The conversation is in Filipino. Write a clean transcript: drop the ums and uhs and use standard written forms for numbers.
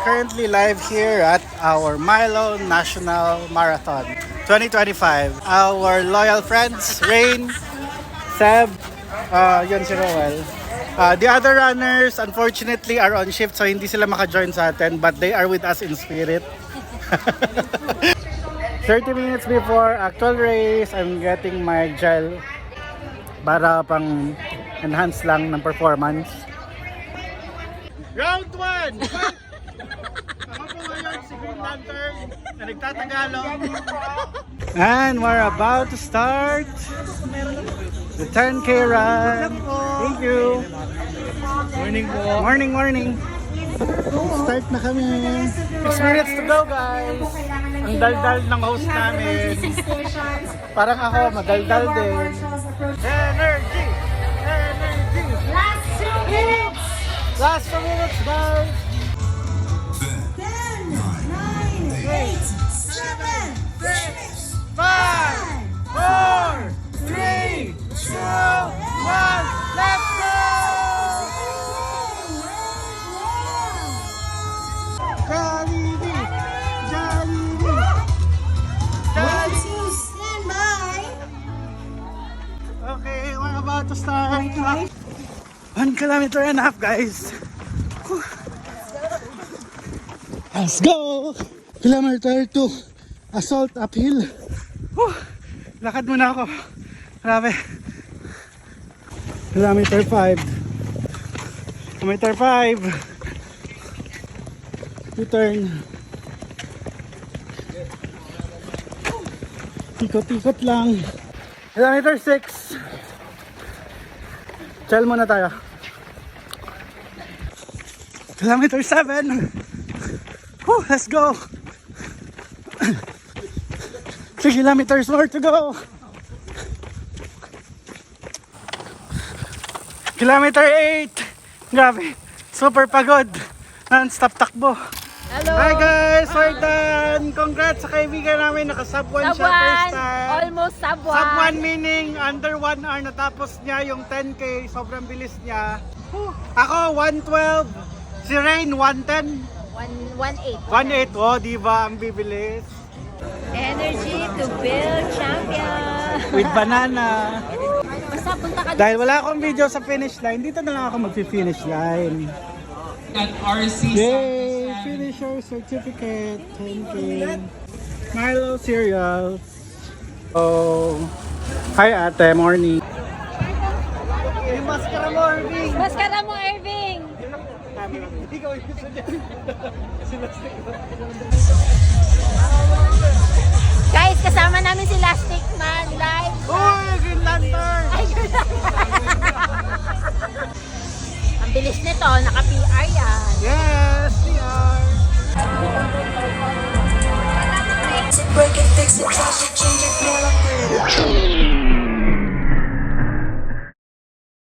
currently live here at our Milo National Marathon 2025. Our loyal friends, Rain, Seb, yun si Roel. The other runners, unfortunately, are on shift so hindi sila maka-join sa atin, but they are with us in spirit. 30 minutes before actual race, I'm getting my gel para pang enhance lang ng performance. Round 1! Ako po ngayon si Green Lantern na nagtatagalog. And we're about to start the 10K run. Thank you. Morning po. Morning, morning. Start na kami. 6 minutes to go, guys. Ang daldal ng host namin. Parang ako, madaldal din. Energy! Energy! Last 2 minutes! Last 2 minutes, guys! 10, 9, 8, 7, 6, 5, 4, 3, 2, 1, let's go! Jollibee! Jollibee! Jollibee! stand by! Okay, we're about to start. 1 kilometer and a half, guys. Whew. Let's go! Kilometer 2. Assault uphill. Whew. Lakad muna ako. Grabe. Kilometer 5. Kilometer 5. U-turn. Ikot-ikot lang. Kilometer 6. Chill muna tayo. Kilometer 7. Whew, let's go. 3 kilometers more to go. Kilometer 8. Grabe. Super pagod. Non-stop takbo. Hello! Hi guys! We're done! Congrats sa kaibigan namin. Naka-sub 1 Sub siya first 1! time. Almost sub 1! Sub 1 meaning under 1 hour natapos niya yung 10K. Sobrang bilis niya. Ako 112. Si Rain 110. 1-8. 1.8. Oh, diba? Ang bibilis. Energy to build champion! With banana. Basta punta ka Dahil wala akong video sa finish line, dito na lang ako mag-finish line. At RC Yay! Finisher certificate. 10K. Milo cereals. Oh. Hi ate, morning. Yung maskara mo, Irving. Maskara mo, Irving! Guys, kasama namin si Lastic Man live! Uy, Green Lantern! Ay, ang bilis nito, naka-PR yan. Yes, we are. Break it, fix it, trash it, change it, feel like